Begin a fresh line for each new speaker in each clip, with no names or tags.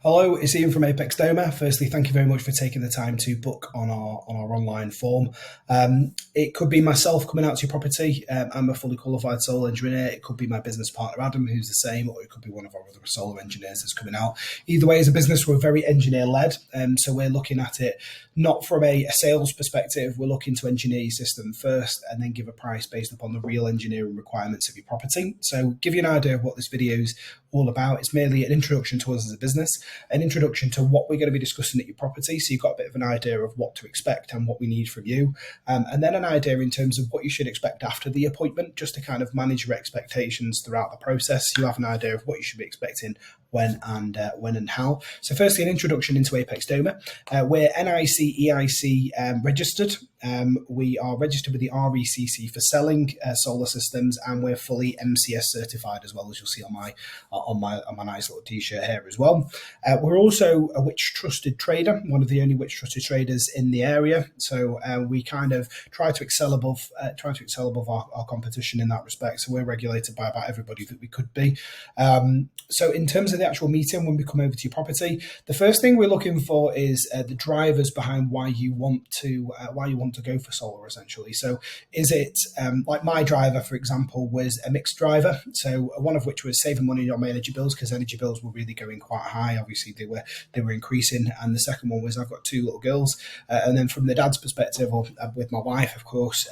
Hello, it's Ian from Apex Doma. Firstly, thank you very much for taking the time to book on our online form. It could be myself coming out to your property. I'm a fully qualified solar engineer. It could be my business partner Adam, who's the same, or it could be one of our other solar engineers that's coming out. Either way, as a business, we're very engineer-led, so we're looking at it not from a sales perspective. We're looking to engineer your system first and then give a price based upon the real engineering requirements of your property. So give you an idea of what this video is all about. It's merely an introduction to us as a business, an introduction to what we're going to be discussing at your property, so you've got a bit of an idea of what to expect and what we need from you, and then an idea in terms of what you should expect after the appointment, just to kind of manage your expectations throughout the process. You have an idea of what you should be expecting when and how. So firstly, an introduction into Apex Doma. We're NIC EIC registered. We are registered with the RECC for selling solar systems, and we're fully MCS certified as well, as you'll see on my nice little t-shirt here as well. We're also a Which Trusted trader, one of the only Which Trusted traders in the area. So we kind of try to excel above our competition in that respect. So we're regulated by about everybody that we could be. So in terms of the actual meeting, when we come over to your property, the first thing we're looking for is the drivers behind why you want to go for solar, essentially. So is it like my driver, for example, was a mixed driver. So one of which was saving money on my energy bills, because energy bills were really going quite high. Obviously, they were increasing. And the second one was I've got two little girls, and then from the dad's perspective, or with my wife, of course,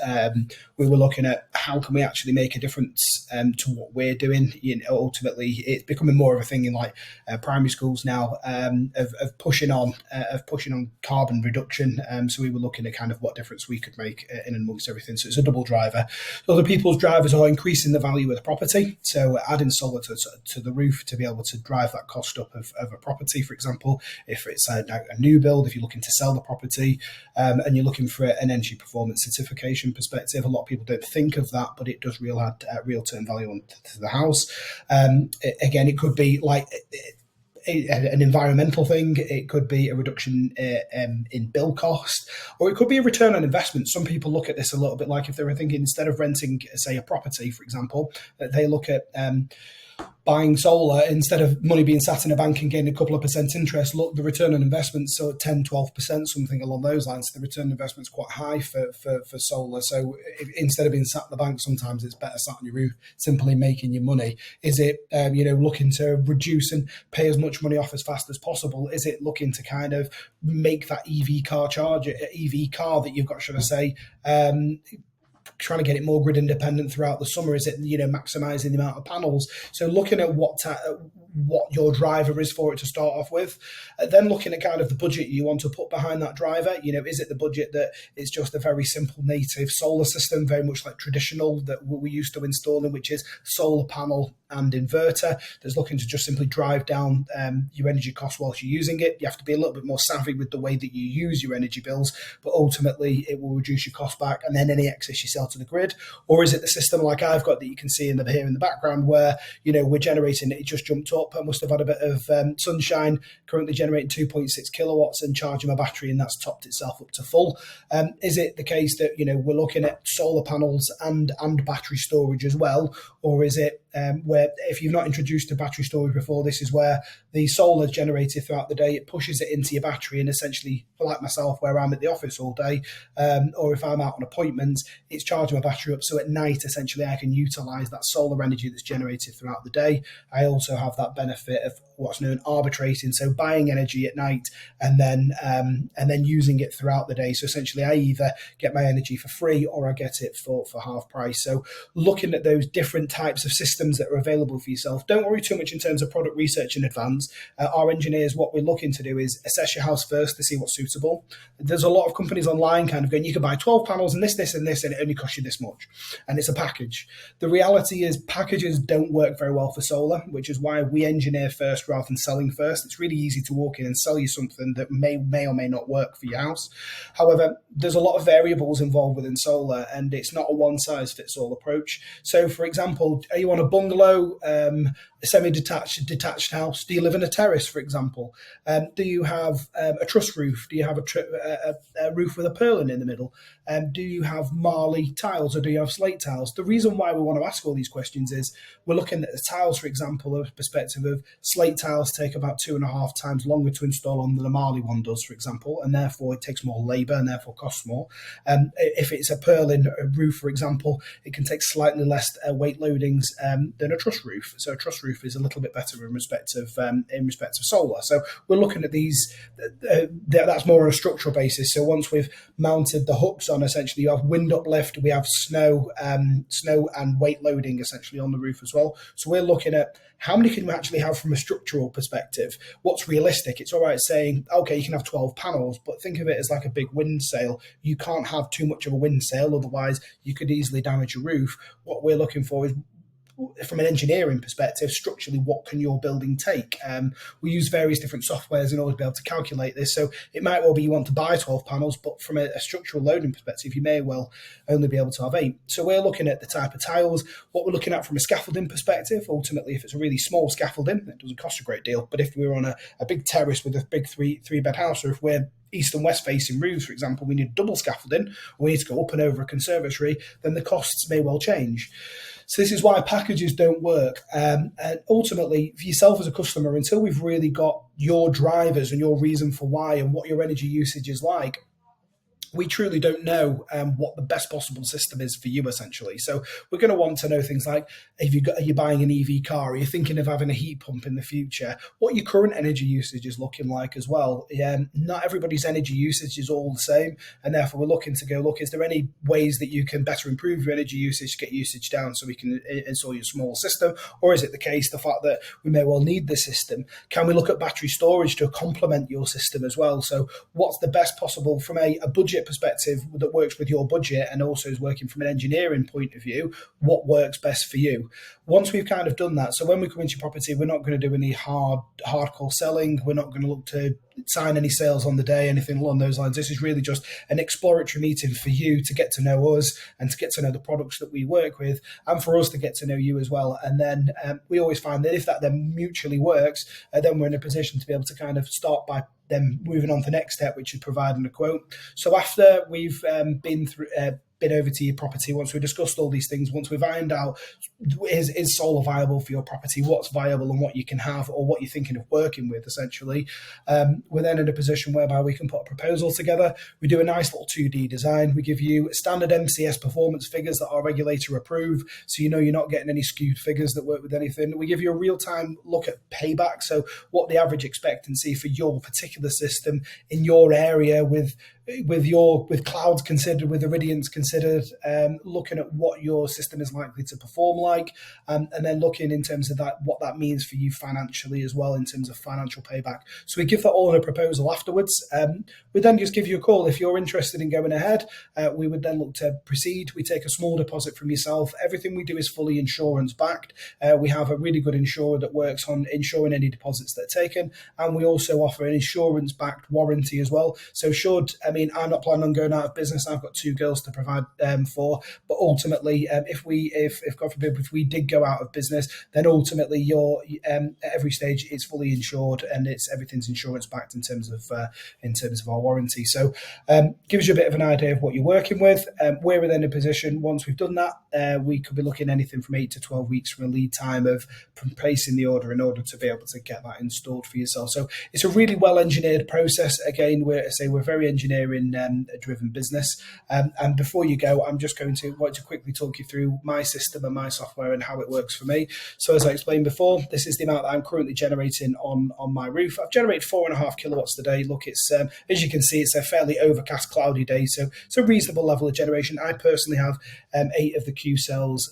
we were looking at how can we actually make a difference to what we're doing. Ultimately, it's becoming more of a thing in like primary schools now, of pushing on carbon reduction. So we were looking at kind of what difference we could make in and amongst everything. So it's a double driver. Other people's drivers are increasing the value of the property. So adding solar to the roof to be able to drive that cost up of a property, for example, if it's a new build, if you're looking to sell the property, and you're looking for an energy performance certification perspective. A lot of people don't think of that, but it does add real term value to the house. Again, it could be like an environmental thing, it could be a reduction in bill cost, or it could be a return on investment. Some people look at this a little bit like if they were thinking, instead of renting, say, a property, for example, that they look at buying solar, instead of money being sat in a bank and getting a couple of percent interest, look, the return on investment, so 10-12%, something along those lines. The return on investment is quite high for solar. So instead of being sat in the bank, sometimes it's better sat on your roof, simply making your money. Is it looking to reduce and pay as much money off as fast as possible? Is it looking to kind of make that EV car that you've got, should I say, trying to get it more grid independent throughout the summer? Is it, maximizing the amount of panels? So looking at what your driver is for it to start off with, then looking at kind of the budget you want to put behind that driver. Is it the budget that is just a very simple native solar system, very much like traditional that we're used to installing, which is solar panel and inverter, that's looking to just simply drive down your energy costs whilst you're using it? You have to be a little bit more savvy with the way that you use your energy bills, but ultimately it will reduce your cost back, and then any excess you sell to the grid. Or is it the system like I've got that you can see here in the background, where we're generating, it just jumped up, I must have had a bit of sunshine, currently generating 2.6 kilowatts and charging my battery, and that's topped itself up to full. Is it the case that we're looking at solar panels and battery storage as well? Or is it where, if you've not introduced to battery storage before, this is where the solar is generated throughout the day, it pushes it into your battery, and essentially, like myself, where I'm at the office all day, or if I'm out on appointments, it's charging my battery up, so at night essentially I can utilize that solar energy that's generated throughout the day. I also have that benefit of what's known arbitrating, so buying energy at night and then using it throughout the day. So essentially I either get my energy for free or I get it for half price. So looking at those different types of systems that are available for yourself, don't worry too much in terms of product research in advance. Our engineers, what we're looking to do is assess your house first to see what's suitable. There's a lot of companies online kind of going, you can buy 12 panels and this and this, and it only costs you this much, and it's a package. The reality is packages don't work very well for solar, which is why we engineer first rather than selling first. It's really easy to walk in and sell you something that may or may not work for your house. However, there's a lot of variables involved within solar, and it's not a one-size-fits-all approach. So, for example, are you on a bungalow, a detached house? Do you live in a terrace, for example? Do you have a truss roof? Do you have a roof with a purlin in the middle? Do you have marley tiles or do you have slate tiles? The reason why we want to ask all these questions is we're looking at the tiles, for example, of perspective of slate tiles take about 2.5 times longer to install on than a marley one does, for example, and therefore it takes more labour and therefore costs more. If it's a purlin roof, for example, it can take slightly less weight loadings than a truss roof. So a truss roof is a little bit better in respect of solar. So we're looking at these. That's more on a structural basis. So once we've mounted the hooks on, essentially you have wind uplift, we have snow and weight loading essentially on the roof as well. So we're looking at how many can we actually have from a structural perspective? What's realistic? It's all right saying, okay, you can have 12 panels, but think of it as like a big wind sail. You can't have too much of a wind sail, otherwise you could easily damage your roof. What we're looking for is, from an engineering perspective, structurally, what can your building take? We use various different softwares in order to be able to calculate this. So it might well be you want to buy 12 panels, but from a structural loading perspective, you may well only be able to have 8. So we're looking at the type of tiles. What we're looking at from a scaffolding perspective, ultimately, if it's a really small scaffolding, it doesn't cost a great deal. But if we're on a big terrace with a big three-bed house, or if we're east and west facing roofs, for example, we need double scaffolding, or we need to go up and over a conservatory, then the costs may well change. So this is why packages don't work. And ultimately, for yourself as a customer, until we've really got your drivers and your reason for why and what your energy usage is like, we truly don't know what the best possible system is for you, essentially. So we're going to want to know things like, are you buying an EV car? Are you thinking of having a heat pump in the future? What your current energy usage is looking like as well. Not everybody's energy usage is all the same, and therefore we're looking to go, look, is there any ways that you can better improve your energy usage, get usage down so we can install your small system? Or is it the case, the fact that we may well need the system? Can we look at battery storage to complement your system as well? So what's the best possible from a budget perspective that works with your budget and also is working from an engineering point of view? What works best for you? Once we've kind of done that, so when we come into your property, we're not going to do any hardcore selling. We're not going to look to sign any sales on the day, anything along those lines. This is really just an exploratory meeting for you to get to know us and to get to know the products that we work with, and for us to get to know you as well. And then we always find that if that then mutually works, then we're in a position to be able to kind of start by then moving on to the next step, which is providing a quote. So after we've been over to your property, once we've discussed all these things, once we've ironed out is solar viable for your property, what's viable and what you can have or what you're thinking of working with, essentially, we're then in a position whereby we can put a proposal together. We do a nice little 2D design. We give you standard MCS performance figures that our regulator approve, so you know you're not getting any skewed figures that work with anything. We give you a real-time look at payback, so what the average expectancy for your particular system in your area with clouds considered, with irradiance considered, looking at what your system is likely to perform like, and then looking in terms of that, what that means for you financially as well in terms of financial payback. So we give that all in a proposal afterwards. We then just give you a call if you're interested in going ahead. We would then look to proceed. We take a small deposit from yourself. Everything we do is fully insurance backed. We have a really good insurer that works on insuring any deposits that are taken, and we also offer an insurance backed warranty as well. So I'm not planning on going out of business. I've got 2 girls to provide for, but ultimately, if God forbid, if we did go out of business, then ultimately your at every stage it's fully insured and everything's insurance backed in terms of our warranty. So gives you a bit of an idea of what you're working with. We're then in a position, once we've done that, we could be looking anything from 8 to 12 weeks from a lead time from placing the order in order to be able to get that installed for yourself. So it's a really well engineered process. Again, we're very engineering driven business. And before you go, I'm just going to want to quickly talk you through my system and my software and how it works for me. So as I explained before, this is the amount that I'm currently generating on my roof. I've generated 4.5 kilowatts today. Look, it's as you can see, it's a fairly overcast, cloudy day, so it's a reasonable level of generation. I personally have 8 of the Q cells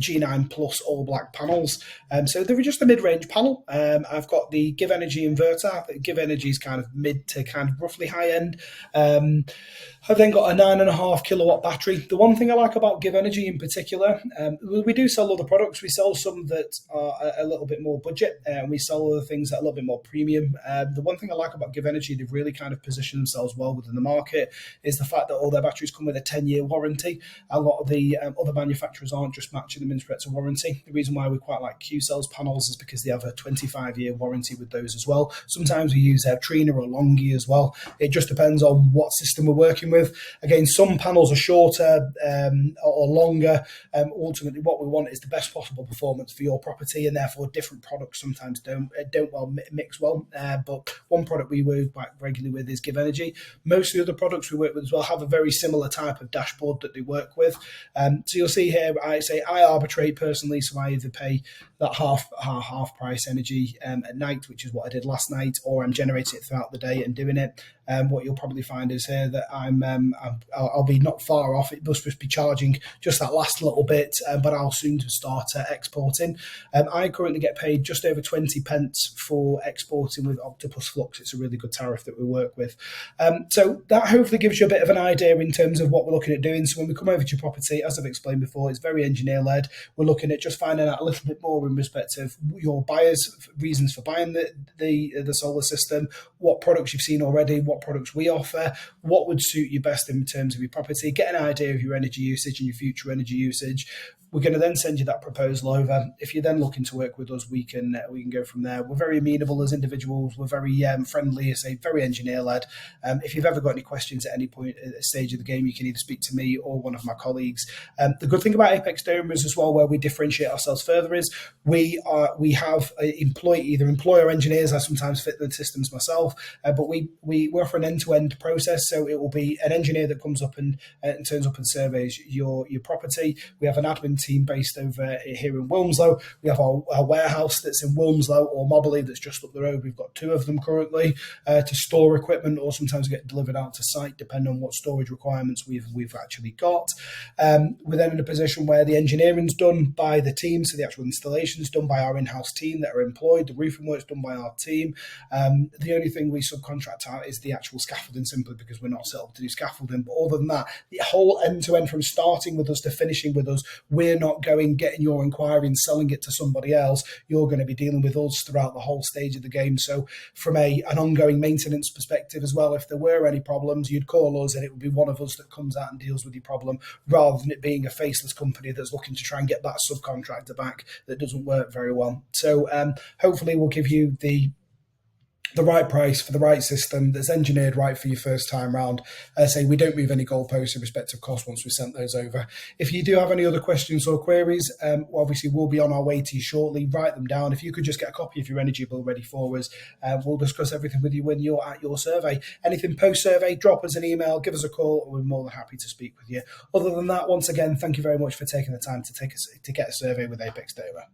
G9 Plus all black panels. So they're just a mid-range panel. I've got the Give Energy inverter. Give Energy is kind of mid to kind of roughly high end. I've then got a 9.5 kilowatt battery. The one thing I like about Give Energy in particular, we do sell other products. We sell some that are a little bit more budget, and we sell other things that are a little bit more premium. The one thing I like about Give Energy, they've really kind of positioned themselves well within the market, is the fact that all their batteries come with a 10-year warranty. A lot of the other manufacturers aren't just matching them in respect to warranty. The reason why we quite like Q-Cells panels is because they have a 25-year warranty with those as well. Sometimes we use Trina or Longi as well. It just depends on what system we're working with. Again, some panels are shorter or longer. Ultimately, what we want is the best possible performance for your property, and therefore different products sometimes don't well mix well. But one product we work quite regularly with is Give Energy. Most of the other products we work with as well have a very similar type of dashboard that they work with. So you'll see here, I arbitrate personally, so I either pay that half price energy at night, which is what I did last night, or I'm generating it throughout the day and doing it. What you'll probably find is here that I'll be not far off. It must be charging just that last little bit, but I'll soon to start exporting. I currently get paid just over 20 pence for exporting with Octopus Flux. It's a really good tariff that we work with. So that hopefully gives you a bit of an idea in terms of what we're looking at doing. So when we come over to your property, as I've explained before, it's very engineer-led. We're looking at just finding out a little bit more in respect of your buyers' reasons for buying the solar system, what products you've seen already, what products we offer, what would suit you best in terms of your property, get an idea of your energy usage and your future energy usage. We're going to then send you that proposal over. If you're then looking to work with us, we can go from there. We're very amenable as individuals. We're very friendly, very engineer-led. If you've ever got any questions at any point at a stage of the game, you can either speak to me or one of my colleagues. The good thing about Apex Doma is as well, where we differentiate ourselves further, is we have either employer engineers. I sometimes fit the systems myself, but we offer an end-to-end process. So it will be an engineer that comes up and turns up and surveys your property. We have an admin team based over here in Wilmslow. We have our warehouse that's in Wilmslow or Moberley that's just up the road. We've got 2 of them currently to store equipment, or sometimes get delivered out to site depending on what storage requirements we've actually got. We're then in a position where the engineering's done by the team, so the actual installation's done by our in-house team that are employed. The roofing work's done by our team. The only thing we subcontract out is the actual scaffolding, simply because we're not set up to do scaffolding. But other than that, the whole end-to-end from starting with us to finishing with us, we're not getting your inquiry and selling it to somebody else. You're going to be dealing with us throughout the whole stage of the game. So from an ongoing maintenance perspective as well, if there were any problems, you'd call us and it would be one of us that comes out and deals with your problem, rather than it being a faceless company that's looking to try and get that subcontractor back that doesn't work very well. So hopefully we'll give you the right price for the right system that's engineered right for your first time round. We don't move any goalposts in respect of cost once we sent those over. If you do have any other questions or queries, obviously we'll be on our way to you shortly. Write them down. If you could just get a copy of your energy bill ready for us, we'll discuss everything with you when you're at your survey. Anything post-survey, drop us an email, give us a call, and we're more than happy to speak with you. Other than that, once again, thank you very much for taking the time to get a survey with Apex Doma.